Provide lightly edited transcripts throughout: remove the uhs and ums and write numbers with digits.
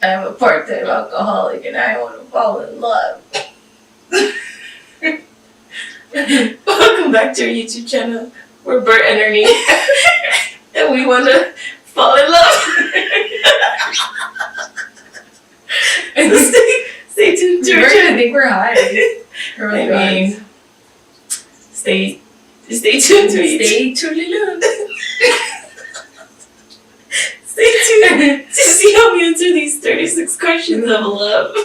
I'm a part-time alcoholic and I want to fall in love. Welcome back to our YouTube channel. We're Bert and Ernie. And we want to fall in love. And stay tuned to our channel. I think we're high. Stay tuned to YouTube. Stay tuned. Stay tuned to see how we answer these 36 questions of love.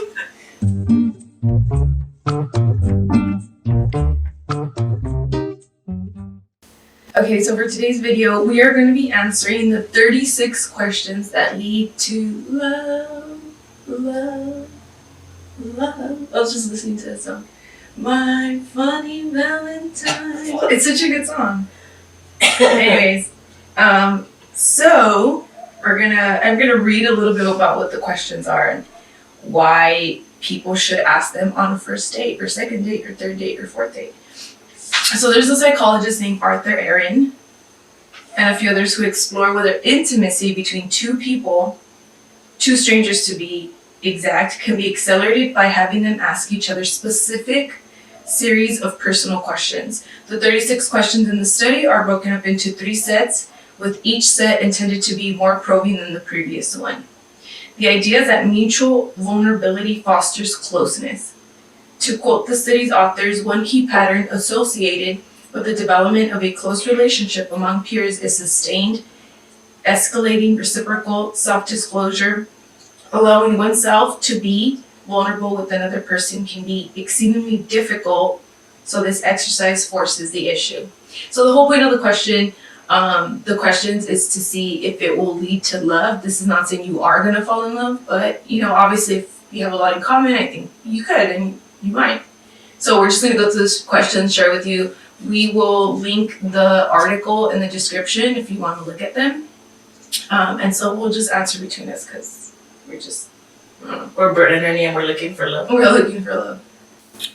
Okay, so for today's video, we are going to be answering the 36 questions that lead to love, love, love. I was just listening to that song. My Funny Valentine. It's such a good song. Anyways, so I'm gonna read a little bit about what the questions are and why people should ask them on a first date or second date or third date or fourth date. So there's a psychologist named Arthur Aron and a few others who explore whether intimacy between two strangers to be exact, can be accelerated by having them ask each other specific series of personal questions. The 36 questions in the study are broken up into 3 sets, with each set intended to be more probing than the previous one. The idea is that mutual vulnerability fosters closeness. To quote the study's authors, one key pattern associated with the development of a close relationship among peers is sustained, escalating, reciprocal self-disclosure. Allowing oneself to be vulnerable with another person can be exceedingly difficult, so this exercise forces the issue. So the whole point of the questions is to see if it will lead to love. This is not saying you are going to fall in love, but obviously if you have a lot in common, I think you could and you might. So we're just going to go through this question, share with you. We will link the article in the description if you want to look at them. And so we'll just answer between us because we're Bert and Ernie and we're looking for love. We're looking for love.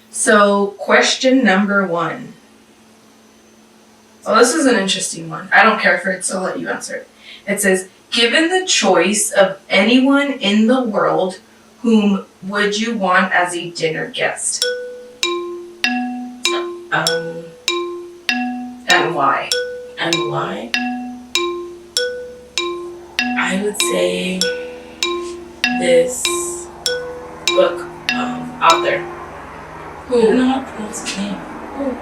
So question number 1. Well, this is an interesting one. I don't care for it, so I'll let you answer it. It says, given the choice of anyone in the world, whom would you want as a dinner guest? And why? And why? I would say this book author. Who? I don't know how to pronounce his name. Who?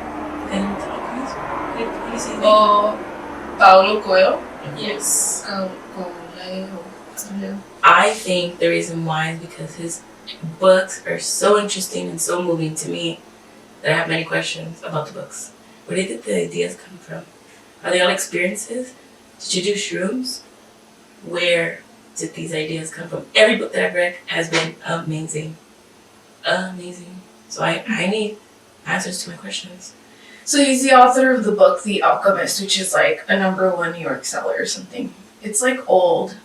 Paulo Coelho? Yes. Coelho. I think the reason why is because his books are so interesting and so moving to me that I have many questions about the books. Where did the ideas come from? Are they all experiences? Did you do shrooms? Where did these ideas come from? Every book that I've read has been amazing. Amazing. So I need answers to my questions. So he's the author of the book The Alchemist, which is like a #1 New York seller or something. It's like old.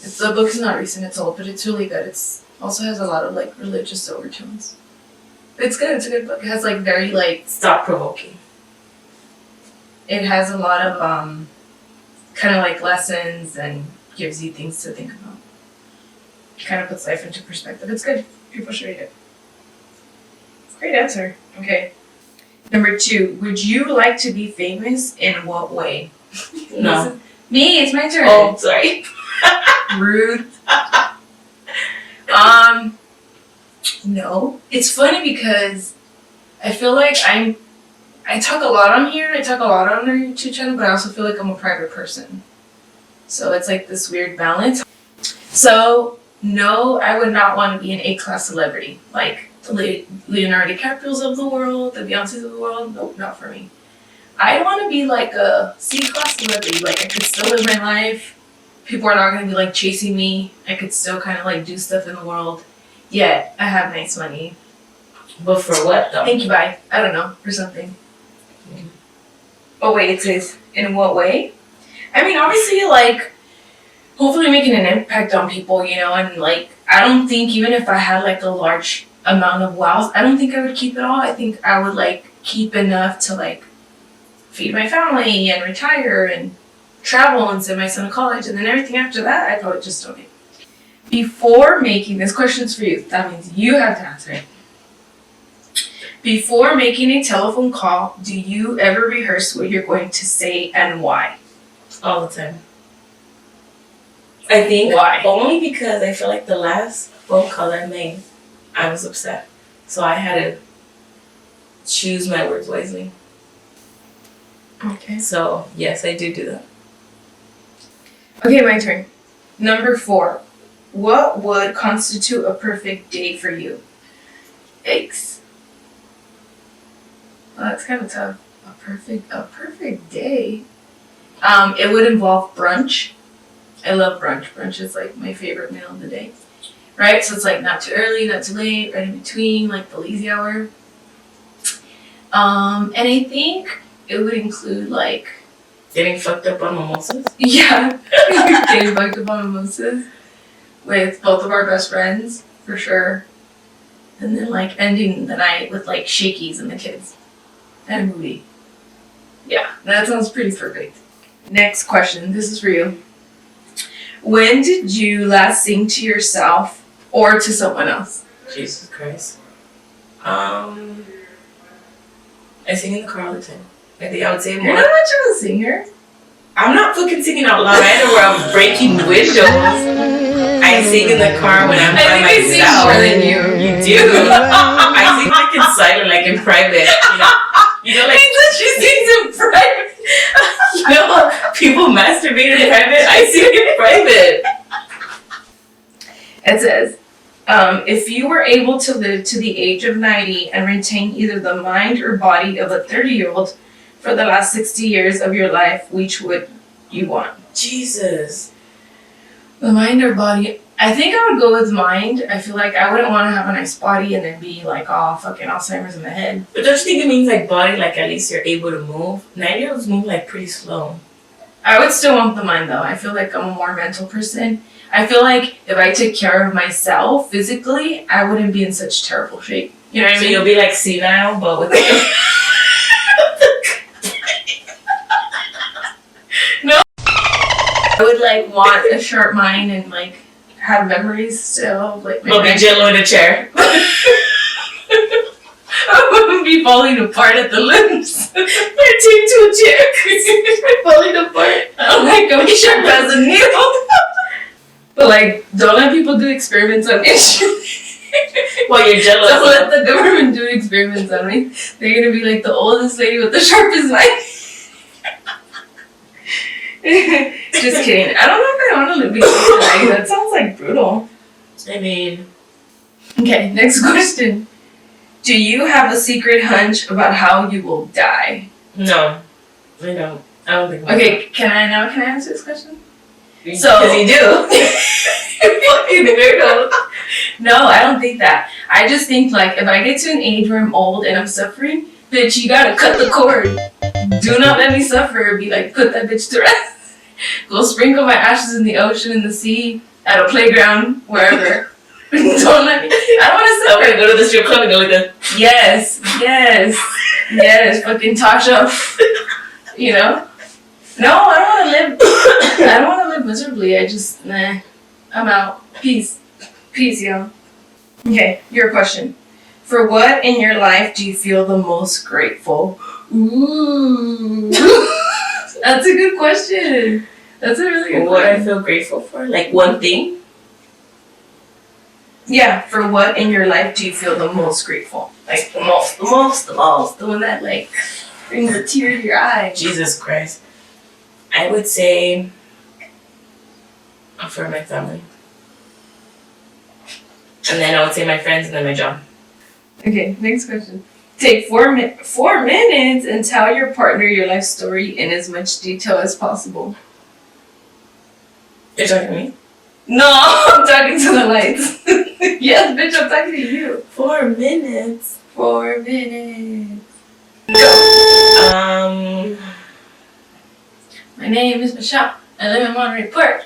The book is not recent, it's old, but it's really good. It's also has a lot of like religious overtones. It's good, it's a good book. It has like very like thought-provoking. It has a lot of kind of like lessons and gives you things to think about. It kind of puts life into perspective. It's good. People should read it. Great answer. Okay. Number 2, would you like to be famous? In what way? No. Me, it's my turn. Oh, sorry. Rude. No. It's funny because I feel like I talk a lot on here. I talk a lot on our YouTube channel, but I also feel like I'm a private person. So it's like this weird balance. So no, I would not want to be an A-class celebrity. Like the Leonardo DiCaprios of the world, the Beyoncés of the world. Nope, not for me. I want to be like a C-class celebrity. Like I could still live my life. People are not going to be like chasing me. I could still kind of like do stuff in the world. Yet I have nice money. But for what though? Thank you, bye. I don't know, for something. Mm-hmm. Oh wait, it says, in what way? I mean, obviously, like, hopefully making an impact on people, and like, I don't think even if I had like a large amount of wealth, I don't think I would keep it all. I think I would like keep enough to like feed my family and retire and travel and send my son to college, and then everything after that, I'd probably just donate. Before making, this question's for you. That means you have to answer it. Before making a telephone call, do you ever rehearse what you're going to say and why? All the time. I think Why? only because I feel like the last phone call I made, I was upset. So I had to choose my words wisely. Okay. So, yes, I do that. Okay, my turn. Number 4. What would constitute a perfect day for you? Yikes. Well, that's kind of tough. A perfect day. It would involve brunch. I love brunch. Brunch is like my favorite meal of the day. Right? So it's like not too early, not too late, right in between, like the lazy hour. And I think it would include like Getting fucked up on mimosas? yeah, getting fucked up on mimosas with both of our best friends, for sure. And then like ending the night with like shakies and the kids. And a movie. Yeah, that sounds pretty perfect. Next question, this is for you. When did you last sing to yourself or to someone else? Jesus Christ. I sing in the car all the time. I think I would say You're more. not much of a singer. I'm not fucking singing out loud either where I'm breaking windows. I sing in the car when I'm by I think I sing myself. more than you. You do. I sing like in silent, like in private. You know, like she sings in private. you know, people masturbate in private. I sing in private. It says, if you were able to live to the age of 90 and retain either the mind or body of a 30-year-old for the last 60 years of your life, which would you want? Jesus. The mind or body? I think I would go with mind. I feel like I wouldn't want to have a nice body and then be like, oh, fucking Alzheimer's in the head. But don't you think it means like body, like at least you're able to move? 90-year-olds move like pretty slow. I would still want the mind though. I feel like I'm a more mental person. I feel like if I took care of myself physically, I wouldn't be in such terrible shape. You know what I So mean? you'll be like senile, but with I would like want a sharp mind and like have memories still. Like but be jello in a chair. I wouldn't be falling apart at the limbs. You're taped to a chair. Falling apart. I'm like I'm sharp as a needle. But like, don't let people do experiments on me. Well, you're jealous. Don't let the government do experiments on me. They're gonna be like the oldest lady with the sharpest knife. Just kidding. I don't know if I want to live tonight. That sounds like brutal. I mean, Okay, next question. Do you have a secret hunch about how you will die? no, I don't. I don't think. Okay, can I answer this question? So, because you do. Fucking weirdo. No, I don't think that. I just think like if I get to an age where I'm old and I'm suffering, bitch, you gotta cut the cord. Do not let me suffer. Be like, put that bitch to rest. Go sprinkle my ashes in the ocean, in the sea, at a playground, wherever. Don't let me. I don't want to I'm suffer. gonna go to the strip club and go with the. Yes. Fucking Tasha. You know? No, I don't want to live. I don't want to live miserably. I just, nah. I'm out. Peace, y'all. Okay, your question. For what in your life do you feel the most grateful? Ooh. That's a good question. That's a really good What I question. feel grateful for, like one thing. Yeah, for what in your life do you feel the most grateful? Like the most. The one that like brings a tear to your eye. Jesus Christ. I would say for my family. And then I would say my friends and then my job. Okay, next question. Take 4 minutes and tell your partner your life story in as much detail as possible. You're talking to me? No, I'm talking to the lights. Yes, bitch, I'm talking to you. 4 minutes. 4 minutes. My name is Michelle. I live in Monterey Park.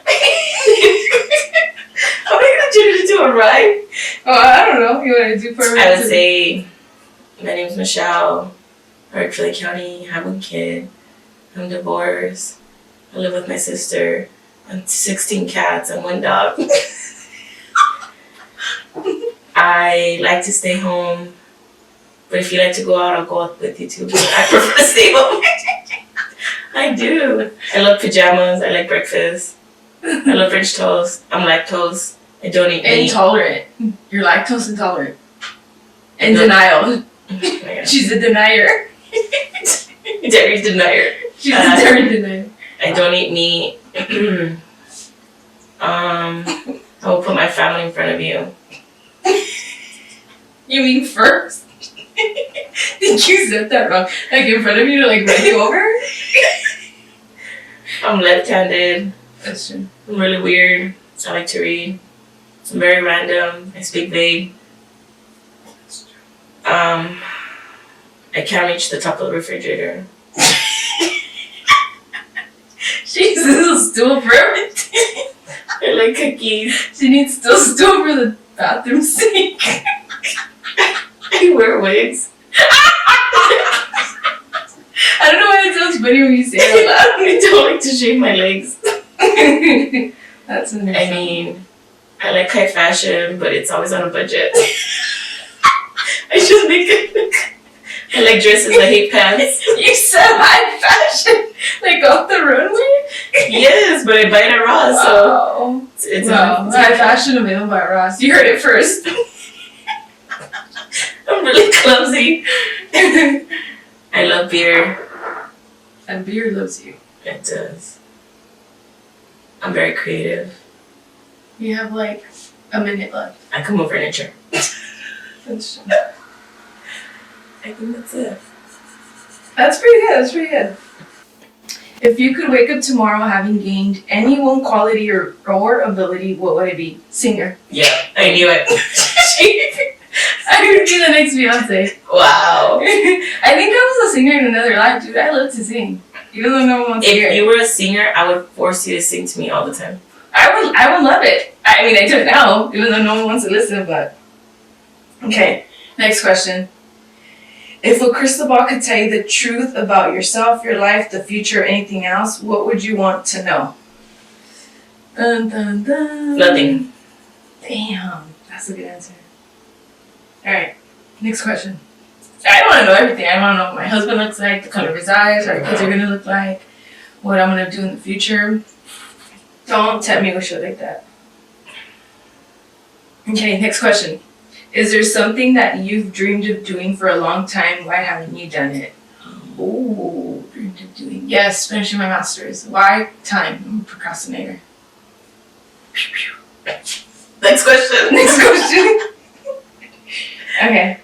How am I gonna turn it into a rhyme? Oh, I don't know. You want to do 4 minutes? I would say, my name is Michelle. I work for the county. I have 1 kid. I'm divorced. I live with my sister and 16 cats and 1 dog. I like to stay home. But if you like to go out, I'll go out with you too. But I prefer to stay home. I do. I love pajamas. I like breakfast. I love French toast. I'm lactose. I don't eat meat. Intolerant. You're lactose intolerant. In denial. Yeah. She's a denier. Dairy denier. She's a dairy denier. I don't eat meat. I will put my family in front of you. You mean first? I think you said that wrong. Like in front of you to like run you over? I'm left-handed. That's true. I'm really weird. I like to read. I'm very random. I speak vague. I can't reach the top of the refrigerator. She's a little stool for everything. I like cookies. She needs still stool for the bathroom sink. I wear wigs. I don't know why it sounds funny when you say it out loud. I don't like to shave my legs. That's I mean, I like high fashion, but it's always on a budget. I just make it. I like dresses. I hate pants. You said high fashion, like off the runway. Yes, but I buy it at Ross, so it's high fashion available at Ross. You heard it first. I'm really clumsy. I love beer. And beer loves you. It does. I'm very creative. You have like a minute left. I can move furniture. That's true. I think that's it. That's pretty good. That's pretty good. If you could wake up tomorrow having gained any one quality or ability, what would it be? Singer. Yeah, I knew it. I would be the next Beyonce. Wow. I think I was a singer in another life, dude. I love to sing. Even though no one wants to hear it. If you were a singer, I would force you to sing to me all the time. I would love it. I mean, I do it now, even though no one wants to listen, but... Okay, next question. If a crystal ball could tell you the truth about yourself, your life, the future, or anything else, what would you want to know? Dun, dun, dun. Nothing. Damn, that's a good answer. Alright, next question. I don't want to know everything. I want to know what my husband looks like, the color of his eyes, what our kids are going to look like, what I'm going to do in the future. Don't tempt me with shit like that. Okay, next question. Is there something that you've dreamed of doing for a long time? Why haven't you done it? Oh, dreamed of doing. Yes, finishing my master's. Why? Time. I'm a procrastinator. Next question. Next question. Okay.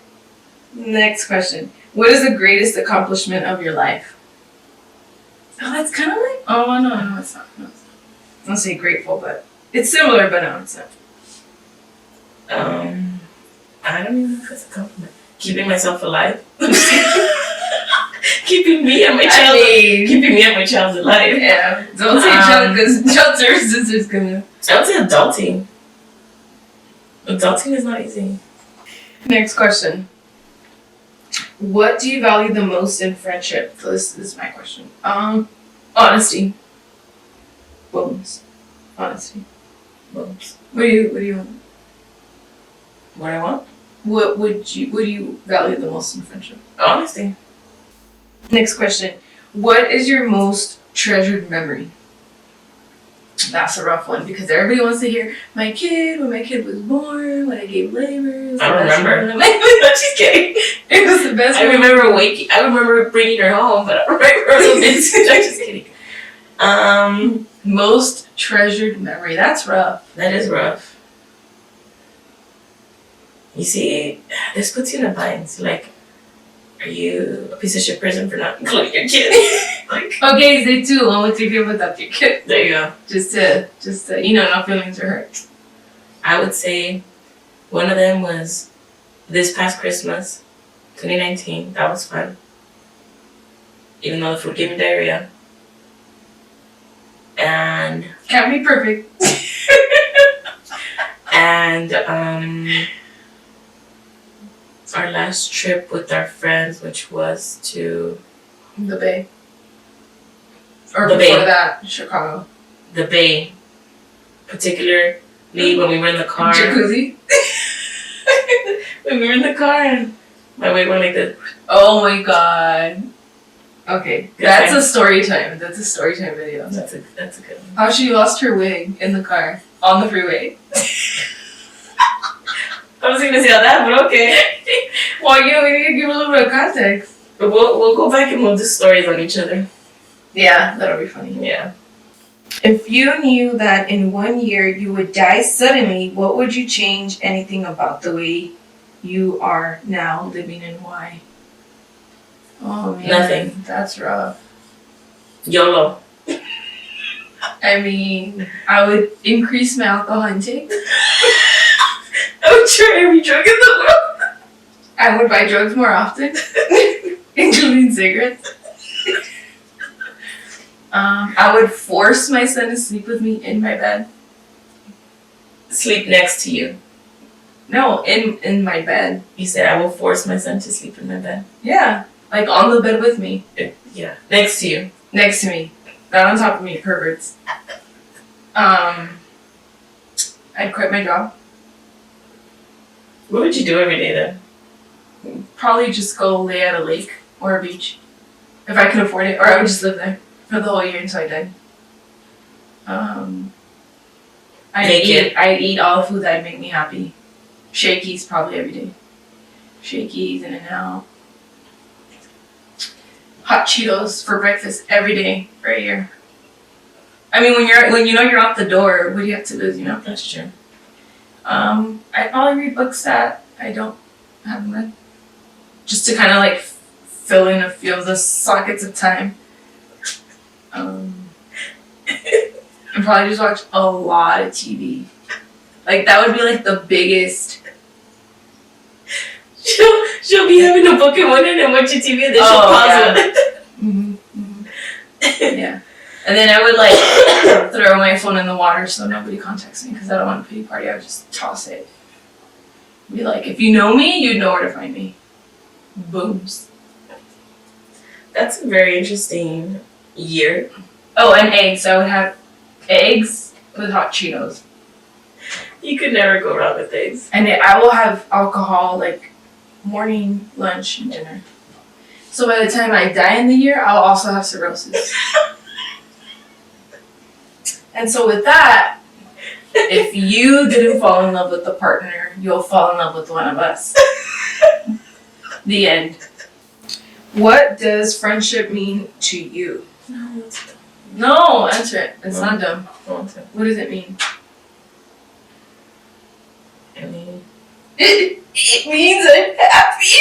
Next question. What is the greatest accomplishment of your life? Oh, that's kind of like. Oh, no, it's not. No, it's not. I don't say grateful, but it's similar, but no, it's not. I don't even know if it's a compliment. Keeping myself alive. Keeping me and my child. Keeping me and my child alive. Yeah. Don't say child because child services is gonna. I would say adulting. Adulting is not easy. Next question. What do you value the most in friendship? So this is my question. Honesty. Bones. Honesty. Bones. What do you want? What I want? What do you value the most in friendship? Honesty. Next question. What is your most treasured memory? That's a rough one because everybody wants to hear when my kid was born, when I gave labor. I remember. She's kidding. It was the best. I remember bringing her home, but I don't remember the bits. I'm just kidding. Most treasured memory. That's rough. That is rough. You see, this puts you in a bind. So like, are you a piece of shit person for not including your kid? Like, okay, say two. One with your kid, without your kid. There you go. Just to no feelings are hurt. I would say one of them was this past Christmas, 2019. That was fun. Even though the food gave me diarrhea. And can't be perfect. And our last trip with our friends, which was to the Bay. Or the before Bay. that, Chicago. The Bay. Particularly when we were in the car. Jacuzzi. When we were in the car and my weight went like this. Oh my god. Okay, that's a story time. That's a story time video. That's a good one. How she lost her wig in the car on the freeway. I was gonna say all that, but okay. Well, we need to give a little bit of context. But we'll go back and we'll do stories on each other. Yeah, that'll be funny. Yeah. If you knew that in 1 year you would die suddenly, what would you change anything about the way you are now living and why? Oh man, Nothing. That's rough. YOLO. I mean, I would increase my alcohol intake. I would try every drug in the world. I would buy drugs more often, including cigarettes. I would force my son to sleep with me in my bed. Sleep next to you. No, in my bed. You said I will force my son to sleep in my bed. Yeah, like on the bed with me. Yeah, next to you. Next to me. Not on top of me, perverts. I'd quit my job. What would you do every day then? Probably just go lay at a lake or a beach. If I could afford it. Or I would just live there for the whole year until I died. I'd eat all the food that'd make me happy. Shakey's probably every day. Shakey's, In-N-Out. Hot Cheetos for breakfast every day for a year. I mean, when you know you're out the door, what do you have to lose, That's true. I'd probably read books that I don't haven't read. Just to kind of like fill in a few of the sockets of time. And probably just watch a lot of TV. Like that would be like the biggest. She'll be having a book in one hand and watching TV and then she'll pause it. Yeah. And then I would like throw my phone in the water so nobody contacts me because I don't want a pity party. I would just toss it. Be like, if you know me, you'd know where to find me. Booms. That's a very interesting year. Oh, and eggs. I would have eggs with hot Cheetos. You could never go wrong with eggs. And I will have alcohol like morning, lunch, and dinner. So by the time I die in the year, I'll also have cirrhosis. And so with that, if you didn't fall in love with the partner, you'll fall in love with one of us. The end. What does friendship mean to you? No, it's dumb. No, answer it. It's not dumb. What What does it mean? I mean, It means I'm happy.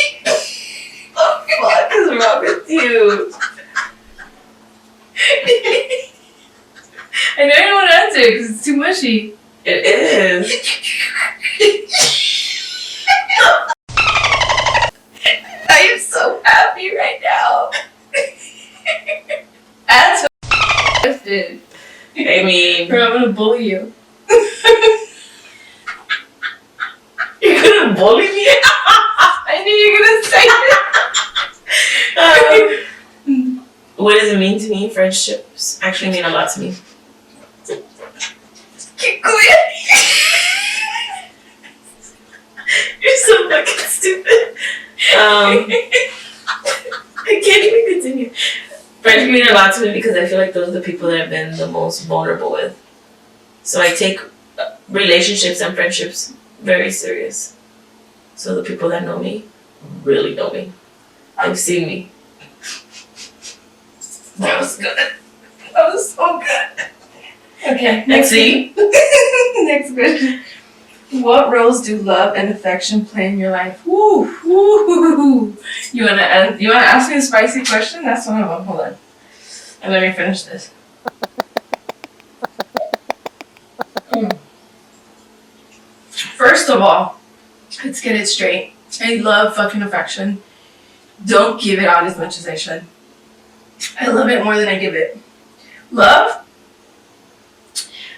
what the fuck is wrong with you? I know you don't want to answer it because it's too mushy. It is. I am so happy right now. Answer the question. I mean, Or I'm gonna bully you. you're gonna bully me? I knew you were gonna say it. What does it mean to me? Friendships actually mean a lot to me. Keep going. You're so fucking stupid. I can't even continue. Friendships mean a lot to me because I feel like those are the people that I've been the most vulnerable with. So I take relationships and friendships very serious. So the people that know me really know me. They've seen me. That was good. That was so good. Okay, next See? Next question. What roles do love and affection play in your life? Woo, woo, woo, woo. You wanna ask me a spicy question? That's one of them. Hold on. And let me finish this. First of all, let's get it straight. I love fucking affection. Don't give it out as much as I should. I love it more than I give it. Love?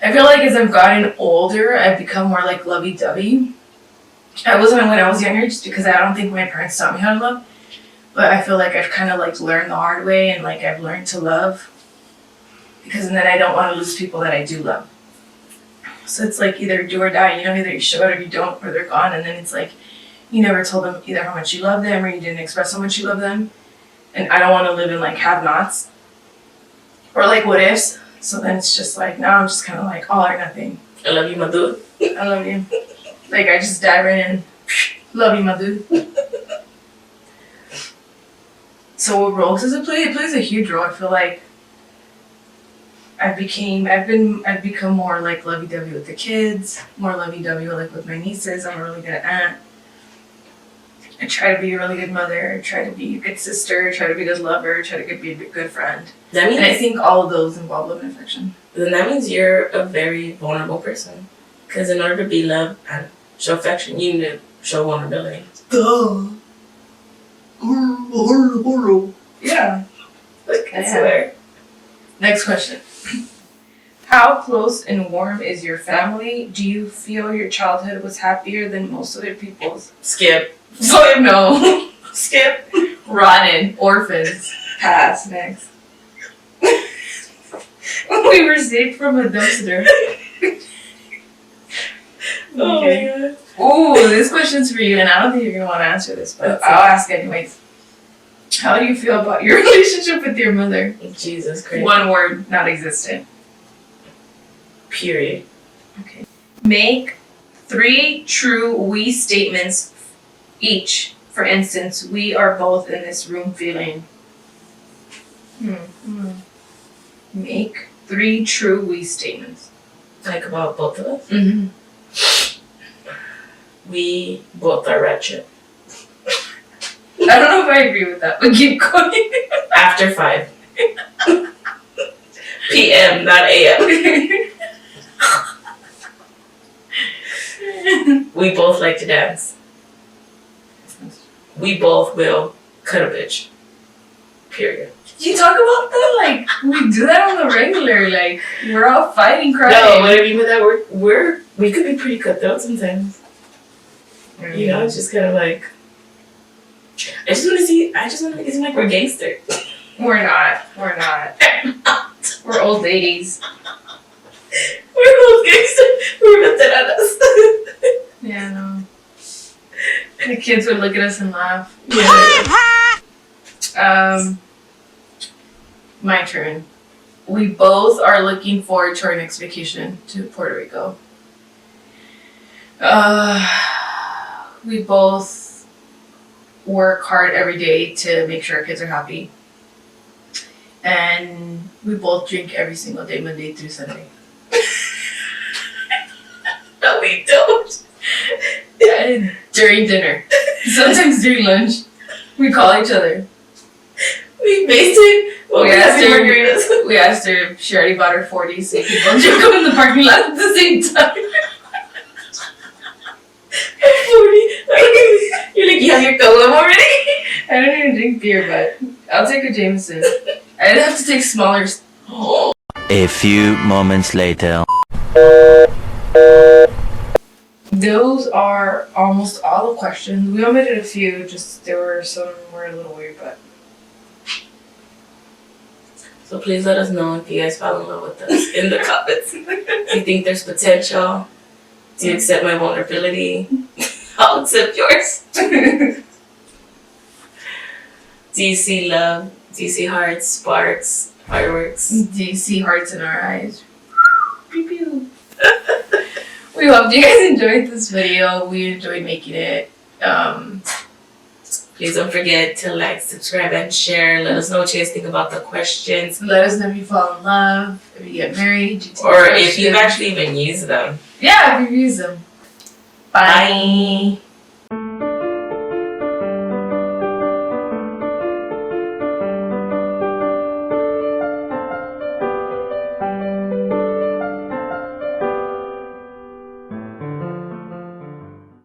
I feel like as I've gotten older, I've become more like lovey-dovey. I wasn't when I was younger just because I don't think my parents taught me how to love. But I feel like I've kind of like learned the hard way and like I've learned to love. Because then I don't want to lose people that I do love. So it's like either do or die. You know, either you show it or you don't, or they're gone. And then it's like you never told them either how much you love them or you didn't express how much you love them. And I don't want to live in like have-nots or like what ifs. So then it's just like now I'm just kind of like all or nothing. I love you, my dude. I love you. Like I just dive right in. Love you, my dude. So what role does it play? It plays a huge role. I feel like I've become more like lovey-dovey with the kids, more lovey-dovey like with my nieces. I'm a really good aunt. I try to be a really good mother, try to be a good sister, try to be a good lover, try to be a good friend. That means, and I think all of those involve love and affection. Then that means you're a very vulnerable person. Because in order to be loved and show affection, you need to show vulnerability. Duh. Yeah. Like, I swear. Next question. How close and warm is your family? Do you feel your childhood was happier than most other people's? Skip. So no. Skip. Rotten. Orphans. Pass. Next. We were saved from a dumpster. Oh my god. Ooh, this question's for you, and I don't think you're gonna want to answer this, but I'll ask anyways. How do you feel about your relationship with your mother? Jesus Christ. One word, not existent. Period. Okay. Make 3 true we statements each. For instance, we are both in this room feeling. Make 3 true we statements. Like about both of us? Mm-hmm. We both are wretched. I don't know if I agree with that, but keep going. After 5 p.m., not a.m. We both like to dance. We both will cut a bitch. Period. You talk about that like we do that on the regular. Like we're all fighting, crying. No, what I mean by that, we could be pretty cutthroat sometimes. You know, it's just kind of like I just want to make it seem like we're gangster. We're not. We're old ladies. We're old gangster. We're veteranas. Yeah, no. The kids would look at us and laugh. Yeah. My turn. We both are looking forward to our next vacation to Puerto Rico. We both work hard every day to make sure our kids are happy. And we both drink every single day, Monday through Sunday. No, we don't. And during dinner. Sometimes during lunch. We call each other. We basically We asked her if she already bought her 40 so we could both drink them in the parking lot at the same time. 40? You're like, you have your color already? I don't even drink beer, but I'll take a Jameson. I'd have to take smaller. A few moments later. Those are almost all the questions. We omitted a few, just there were some were a little weird, but. So please let us know if you guys fall in love with us in the comments. Do you think there's potential? Do you accept my vulnerability? I'll accept yours. Do you see love? Do you see hearts, sparks, fireworks? Do you see hearts in our eyes? Pew pew. We hope you guys enjoyed this video. We enjoyed making it. Please don't forget to like, subscribe, and share. Let us know what you guys think about the questions. Let us know if you fall in love, if you get married, or if you've actually even used them. Yeah, if you've used them. Bye. Bye.